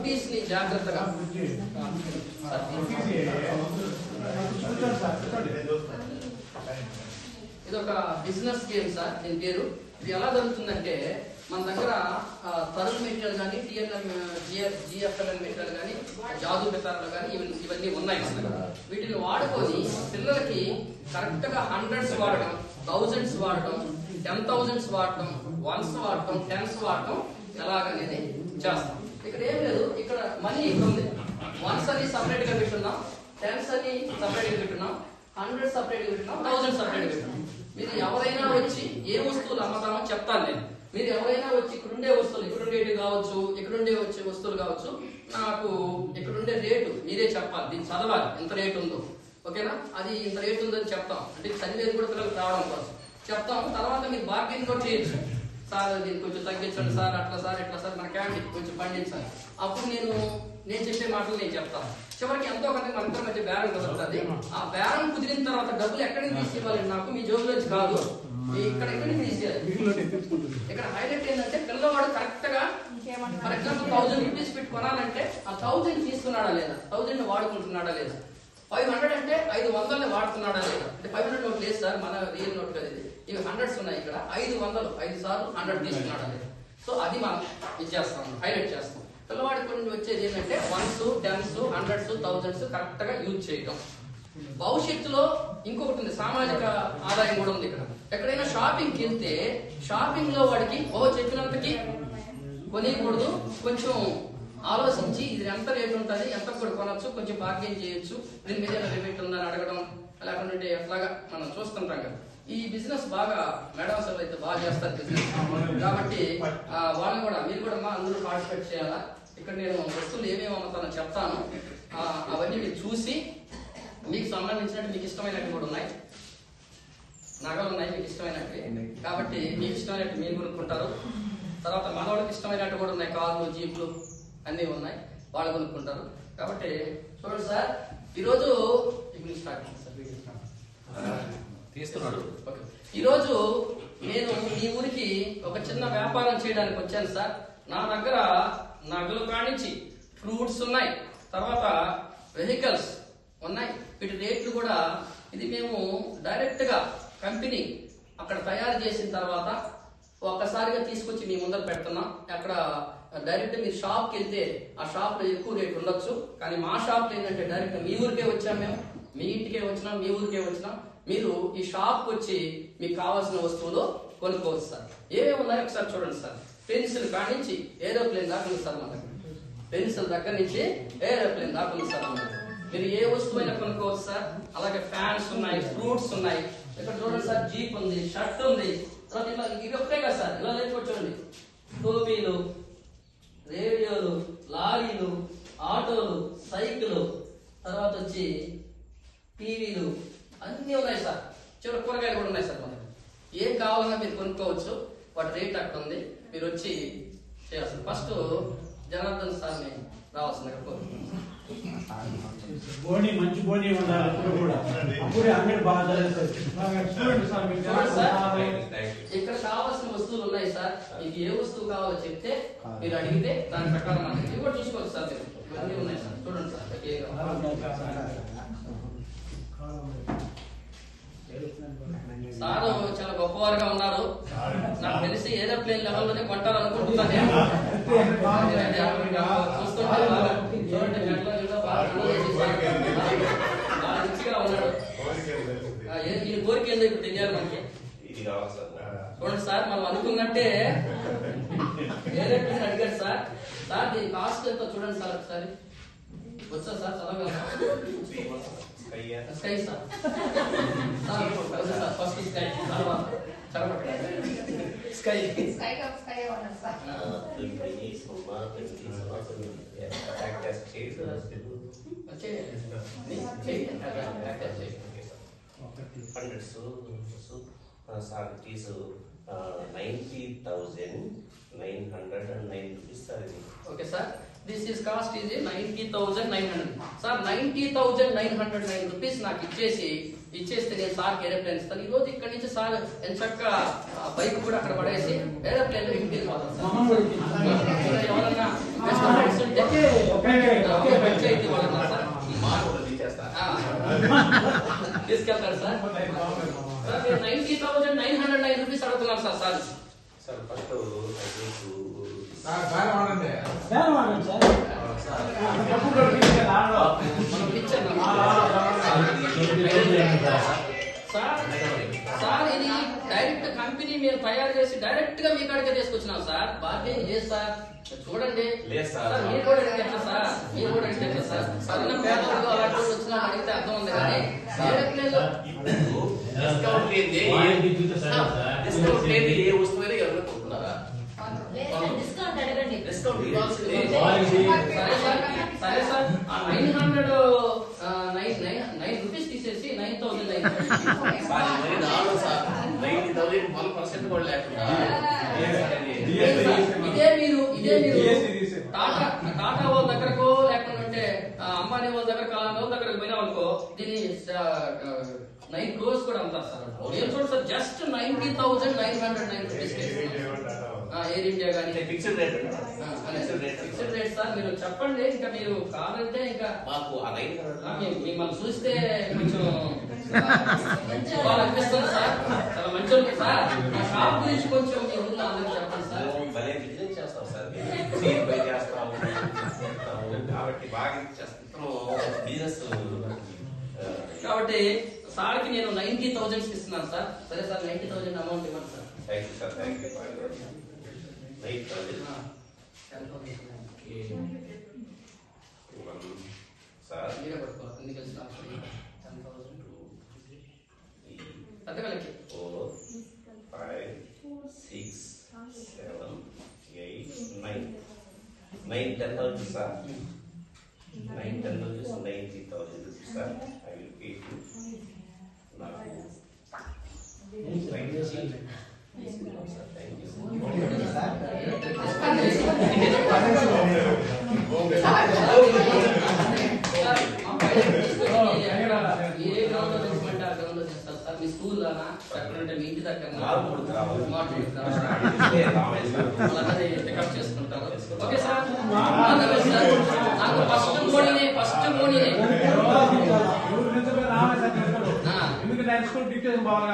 Rupees ని జాగ్రత్తగా ఇది ఒక బిజినెస్ గేమ్ సార్. దీని పేరు ఇది ఎలా జరుగుతుందంటే మన దగ్గర తరుణ్ మెటీరియల్ కానీ జిఎఫ్ఎల్ఎన్ మెటీరియల్ కానీ జాదు బెతారాలు కానీ ఇవన్నీ ఉన్నాయి. వీటిని వాడుకొని పిల్లలకి కరెక్ట్ గా హండ్రెడ్స్ వాడటం, థౌజండ్స్ వాడటం, 10,000s వాడటం, వన్స్ వాడటం, టెన్స్ వాడటం ఎలాగనేది చేస్తాం. ఇక్కడ ఏం లేదు, ఇక్కడ మనీ ఇక్కడ ఉంది. వన్స్ అని సపరేట్ గా పెట్టున్నాం, టెన్స్ అని సపరేట్ గా పెట్టున్నాం, 100 సపరేట్ గా పెట్టున్నాం, 1000 సపరేట్ గా పెట్టున్నాం. మీరు ఎవరైనా వచ్చి ఏ వస్తువులు అమ్మతామో చెప్తాను నేను. మీరు ఎవరైనా వచ్చి ఇక్కడుండే వస్తువులు, ఇక్కడుండేవి కావచ్చు, ఇక్కడుండే వచ్చే వస్తువులు కావచ్చు, నాకు ఇక్కడుండే రేటు మీరే చెప్పాలి. దీన్ని చదవాలి, ఎంత రేటు ఉందో. ఓకేనా? అది ఇంత రేటు ఉందని చెప్తాం. అంటే చదివేది కూడా పిల్లలకు రావడం కోసం చెప్తాం. తర్వాత మీరు బార్గెన్ కూడా చేయొచ్చు. సార్ దీన్ని కొంచెం తగ్గించండి సార్, అట్లా సార్, ఇట్లా సార్, మన క్యాండిడేట్ కొంచెం పండించాలి. అప్పుడు నేను చెప్పే మాటలు నేను చెప్తాను. చివరికి ఎంతో కొంత మన ఇద్దరి మధ్య బేరం కుదురుతుంది. ఆ బేరం కుదిరిన తర్వాత డబ్బులు ఎక్కడి నుంచి తీసి ఇవ్వాలి? నాకు మీ జోబులోంచి కాదు, ఇక్కడ ఎక్కడి నుంచి తీసేయాలి. ఇక్కడ హైలైట్ ఏంటంటే పిల్లవాడు కరెక్ట్ గా ఫర్ ఎగ్జాంపుల్ 1000 రూపీస్ పెట్టి కొనాలంటే ఆ 1000 తీసుకున్నాడా లేదా, 1000 వాడుకుంటున్నాడా లేదా, 500 అంటే 500 వాడుతున్నాడా లేదా. అంటే 500 నోట్ లేదు సార్, మన రియల్ నోట్ కదా ఇది. ఇవి 100s ఉన్నాయి. ఇక్కడ 500 5 సార్లు 100 తీసుకున్నాడా లేదా. సో అది మనం ఇచ్చేస్తాం, హైలైట్ చేస్తాం. పిల్లవాడి కొన్ని వచ్చేది ఏంటంటే 1s, 10s, 100s, 1000s correct గా యూజ్ చేయటం. భవిష్యత్తులో ఇంకొకటి ఉంది, సామాజిక ఆదాయం కూడా ఉంది. ఇక్కడ ఎక్కడైనా షాపింగ్కి వెళ్తే షాపింగ్ లో వాడికి చెప్పినంతకి కొనియకూడదు, కొంచెం ఆలోచించి ఇది ఎంత రేటు ఉంటుంది, ఎంత కూడా కొనొచ్చు, కొంచెం బార్గెన్ చేయొచ్చు, దీని మీద లిమిట్ ఉందని అడగడం, లేకుంటే ఎట్లాగా మనం చూస్తుంటాం కదా. ఈ బిజినెస్ బాగా మేడం సార్ అయితే బాగా చేస్తారు బిజినెస్. కాబట్టి వాళ్ళు కూడా మీరు కూడా అందరూ పార్టిసిపేట్ చేయాలా. ఇక్కడ నేను వస్తువులు ఏమేమి అమ్ముతానో చెప్తాను, అవన్నీ మీరు చూసి మీకు సంబంధించినట్టు మీకు ఇష్టమైనట్టు కూడా ఉన్నాయి, నగలు ఉన్నాయి మీకు ఇష్టమైనట్టు. కాబట్టి మీకు ఇష్టమైనట్టు మీరు కొనుక్కుంటారు. తర్వాత మనవాళ్ళకి ఇష్టమైనట్టు కూడా ఉన్నాయి, కార్లు, జీప్లు అన్నీ ఉన్నాయి, వాళ్ళు కొనుక్కుంటారు. కాబట్టి చూడండి సార్, ఈరోజు తీస్తున్నాడు. ఈరోజు నేను ఈ ఊరికి ఒక చిన్న వ్యాపారం చేయడానికి వచ్చాను సార్. నా దగ్గర నగలు కానించి ఫ్రూట్స్ ఉన్నాయి, తర్వాత వెహికల్స్ ఉన్నాయి. వీటి రేట్లు కూడా ఇది మేము డైరెక్ట్ గా కంపెనీ అక్కడ తయారు చేసిన తర్వాత ఒక్కసారిగా తీసుకొచ్చి మీ ముందర పెడుతున్నాం. అక్కడ డైరెక్ట్ మీరు షాప్కి వెళ్తే ఆ షాప్ లో ఎక్కువ రేట్ ఉండొచ్చు, కానీ మా షాప్ ఏంటంటే డైరెక్ట్ మీ ఊరికే వచ్చాం, మేము మీ ఇంటికే వచ్చినాం, మీ ఊరికే వచ్చినాం. మీరు ఈ షాప్ వచ్చి మీకు కావాల్సిన వస్తువులు కొనుక్కోవచ్చు సార్. ఏమేమి ఉన్నాయో ఒకసారి చూడండి సార్. పెన్సిల్ కానించి ఏరోప్లేన్ దాకా ఉంది సార్ మన దగ్గర. పెన్సిల్ దగ్గర నుంచి ఏరోప్లేన్ దాకా ఉంది సార్ మన దగ్గర. మీరు ఏ వస్తువైనా కొనుక్కోవచ్చు సార్. అలాగే ఫ్యాన్స్ ఉన్నాయి, ఫ్రూట్స్ ఉన్నాయి. ఇక్కడ చూడండి సార్, జీప్ ఉంది, షర్ట్ ఉంది. ఇలా ఇవి ఒకటే కదా సార్, ఇలా లేకపోతే చూడండి, టోపీలు, రేడియోలు, లారీలు, ఆటోలు, సైకిల్, తర్వాత వచ్చి టీవీలు అన్నీ ఉన్నాయి సార్. చివరి కూరగాయలు కూడా ఉన్నాయి సార్. మనకి ఏం కావాలన్నా మీరు కొనుక్కోవచ్చు, వాటి రేట్ అక్కడ ఉంది, మీరు వచ్చి చేయాల్సింది. ఫస్ట్ జనార్దన్ సార్ని రావాల్సిందిగా కోరుకుంటున్నాను. బోని మంచి బోని ఉండాలి ఎప్పుడు కూడా, అప్పుడే అంగడి బాగా జరుగుతుంది. ఇక్కడ కావాల్సిన వస్తువులు ఉన్నాయి సార్. మీకు ఏ వస్తువు కావాలో చెప్తే మీరు అడిగితే దాని ప్రకారం మనకి ఇవి కూడా చూసుకోవచ్చు సార్. మీరు ఇవన్నీ ఉన్నాయి సార్, చూడండి సార్. సార్ చాలా గొప్పవారుగా ఉన్నారు. నాకు తెలిసి ఏరోప్లేన్ లెవెల్లోనే కొంటారనుకుంటున్నాను నేను. చూస్తుంటే ఈ కోరిక ఏందో ఇప్పుడు తెలియాలి మనకి. చూడండి సార్, మనం అనుకున్నట్టే ఏరోప్లేన్ అడిగారు సార్. సార్ దీని కాస్ట్ ఎంతో చూడండి సార్ ఒకసారి. వచ్చా సార్ చదవగలరా? స్కై సార్, ఫస్ట్ స్కై, తర్వాత sky. Okay sir, this is cost is 90,900. Sir 90,909 rupees నాకు ఇచ్చేస్తే నేను సార్కి ఏరోప్లేన్ ఇస్తాను. ఈ రోజు ఇక్కడ నుంచి సార్ ఎంచక్క బైక్ కూడా అక్కడ పడేసి ఏరోప్లేన్ లో ఇంటికి వెళ్ళిపోతాను సార్. ఎవరన్నా కస్టమర్స్ ఉంటే తీసుకెళ్తాడు సార్. సార్ నేను 90,909 రూపీస్ అడుగుతున్నాను సార్. సార్ సార్ ఫస్ట్ బేరం ఆడండి సార్. డబ్బు దొరికింది కదా, ఆడో. మనం ఇచ్చాను సార్. ఇది డైరెక్ట్ కంపెనీ మీరు తయారు చేసి డైరెక్ట్ గా మీ కాడికే తీసుకొచ్చినాం సార్. బార్గెన్ లేదు సార్. చూడండి సార్, మీరు కూడా అడిగారు సార్. మీరు కూడా అడిగారు సార్. సరైన పేదవాడు అలాంటి వచ్చినా అడిగితే అర్థం ఉంది కానీ డిస్కౌంట్ లేని ఏ వస్తువుని ఎవరు కొంటున్నారా? డిస్కౌంట్ ఇవ్వాల్సింది. సరే సార్, ఆ 909 రూపీస్ తీసేసి 9,009 సార్ 90,000 1% కూడా లేకుండా ఇదే మీరు టాటా వాళ్ళ దగ్గరకు లేకుంటే అంబానీ వాళ్ళ దగ్గర కలాం వాళ్ళ దగ్గరకు పోయినా అనుకో దీన్ని 9 crores కూడా అంటారు సార్. ఏం చూడండి sir, just 90,909 rupees Air India కానీ fixed rate fixed rate sir. మీరు చెప్పండి, ఇంకా మీరు కావాలంటే ఇంకా మాకు ఆ 900 మిమ్మల్ని చూస్తే కొంచెం అనిపిస్తుంది సార్. చాలా మంచి సార్. మా షాప్ గురించి కొంచెం మీ ఊళ్ళో అందరికి చెప్పండి సార్. భలే బిజినెస్ చేస్తాం సార్. సీట్ బై చేస్తాము కాబట్టి బాగా చేస్తాం బిజినెస్. కాబట్టి సార్కి నేను 90,000 ఇస్తున్నాను సార్. సరే సార్, 90,000 అమౌంట్ ఇవ్వండి sir. Thank you sir. Thank you. 9,000 sir. మీరే పట్టుకోవాలి. అన్ని కలిసి 10,000 పెద్దగా లెక్క 4 5 6 7 8 9 10,000 sir. 10,000 90,000 sir. I will pay you. నాకు thank you sir. A ground లో తెచ్చుకుంటే ఆ గ్రౌండ్ లో చేస్తారు సార్. మీ స్కూల్ లోనా లేకుంటే మీ ఇంటి దగ్గర పికప్ చేసుకుంటారు. Okay sir. నాకు ఫస్ట్ మోడీనే ఎందుకంటే స్కూల్ డిక్టేషన్ బాగా